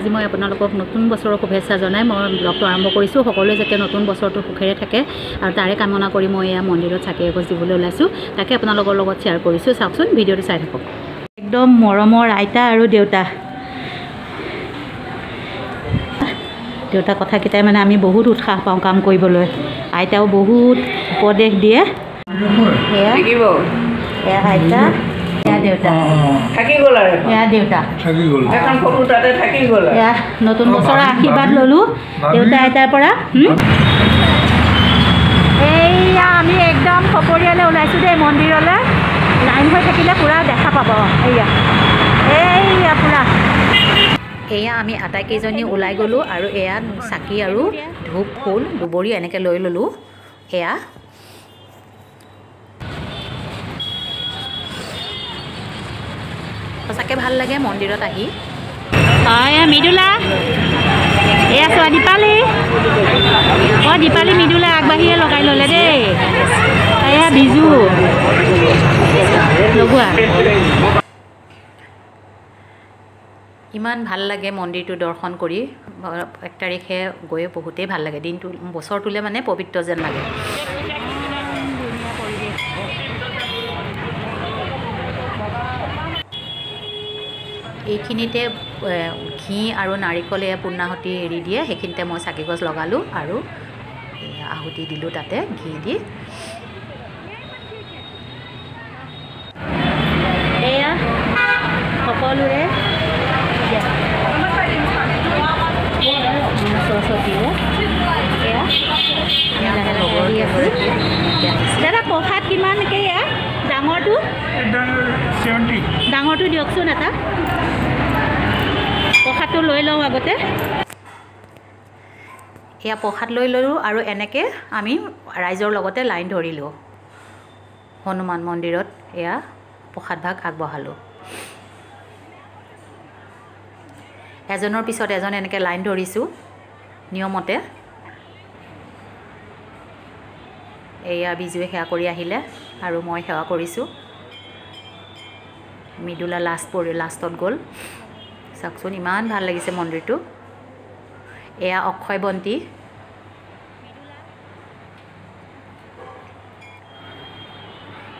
আজি মই আপোনালোকক নতুন বছৰৰ শুভেচ্ছা জনাই মই ব্লগটো আৰম্ভ কৰিছোঁ। সকলোৱে যাতে নতুন বছৰটো সুখেৰে থাকে আৰু তাৰে কামনা কৰি মই এয়া মন্দিৰত চাকি এগছ দিবলৈ ওলাইছোঁ। তাকে আপোনালোকৰ লগত শ্বেয়াৰ কৰিছোঁ। চাওকচোন, ভিডিঅ'টো চাই থাকক। একদম মৰমৰ আইতা আৰু দেউতা। দেউতা কথাকেইটাই মানে আমি বহুত উৎসাহ পাওঁ কাম কৰিবলৈ। আইতাও বহুত উপদেশ দিয়ে। এয়া আইতা, এয়া দেউতা থাকি গ'ল আৰু এয়া দেউতা থাকি গ'ল। এখন ফটো তাতে থাকি গ'ল। এয়া নতুন বছৰৰ আশীৰ্বাদ ল'লোঁ দেউতা আইতাৰ পৰা। এইয়া আমি একদম সপৰিয়ালে ওলাইছোঁ দেই মন্দিৰলৈ। লাইন হৈ থাকিলে পূৰা দেখা পাব। এইয়া পূৰা এয়া আমি আটাইকেইজনী ওলাই গ'লোঁ আৰু এয়া চাকি আৰু ধূপ ফুল দুবৰি এনেকৈ লৈ ল'লোঁ। এয়া সঁচাকৈ ভাল লাগে মন্দিৰত আহি। এয়া মৃদুলা, এয়া চোৱা দীপালী। দীপালী মৃদুলা আগবাঢ়িয়ে লগাই ল'লে দেই। এয়া বিজু লগোৱা। ইমান ভাল লাগে মন্দিৰটো দৰ্শন কৰি। 1 তাৰিখে গৈ বহুতেই ভাল লাগে। দিনটো বছৰটোলৈ মানে পবিত্ৰ যেন লাগে। এইখিনিতে ঘি আৰু নাৰিকলে পূৰ্ণাহুতি এৰি দিয়ে। সেইখিনিতে মই চাকিগছ লগালোঁ আৰু আহুতি দিলোঁ তাতে ঘি দি। এয়া সকলোৰে সৰস্বতীৰে দাদা প্ৰসাদ কিমানকৈ এয়া ডাঙৰটো ডাঙৰটো দিয়কচোন এটা। প্ৰসাদটো লৈ লওঁ আগতে। এয়া প্ৰসাদ লৈ ল'লোঁ আৰু এনেকৈ আমি ৰাইজৰ লগতে লাইন ধৰিলোঁ। হনুমান মন্দিৰত এয়া প্ৰসাদ ভাগ আগবঢ়ালোঁ। এজনৰ পিছত এজন এনেকৈ লাইন ধৰিছোঁ নিয়মতে। এয়া বিজুৱে সেৱা কৰি আহিলে আৰু মই সেৱা কৰিছোঁ। মৃদুলা লাষ্টত গ'ল। চাওকচোন ইমান ভাল লাগিছে মন্দিৰটো। এয়া অক্ষয় বন্তি।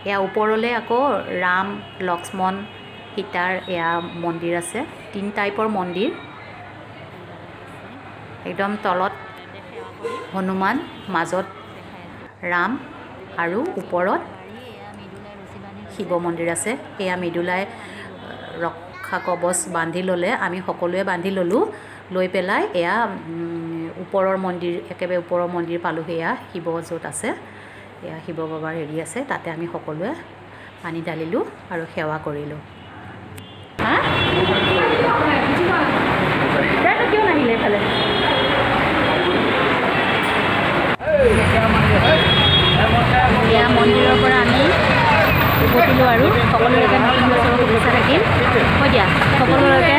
এয়া ওপৰলৈ আকৌ ৰাম লক্ষ্মণ সীতাৰ এয়া মন্দিৰ আছে। 3 টাইপৰ মন্দিৰ। একদম তলত হনুমান, মাজত ৰাম আৰু ওপৰত শিৱ মন্দিৰ আছে। এয়া মৃদুলাই ৰক্ষা কৱচ বান্ধি ল'লে। আমি সকলোৱে বান্ধি ল'লোঁ। লৈ পেলাই এয়া ওপৰৰ মন্দিৰ, একেবাৰে ওপৰৰ মন্দিৰ পালোঁহি। এয়া শিৱ য'ত আছে, এয়া শিৱ বাবাৰ হেৰি আছে, তাতে আমি সকলোৱে পানী ঢালিলোঁ আৰু সেৱা কৰিলোঁ। কিয় নাহিলে এইফালে? এয়া মন্দিৰৰ পৰা আমি উভতিলোঁ আৰু সকলোলৈকে নতুন বছৰৰ শুভেচ্ছা থাকিল। হয় দিয়া সকলোলৈকে।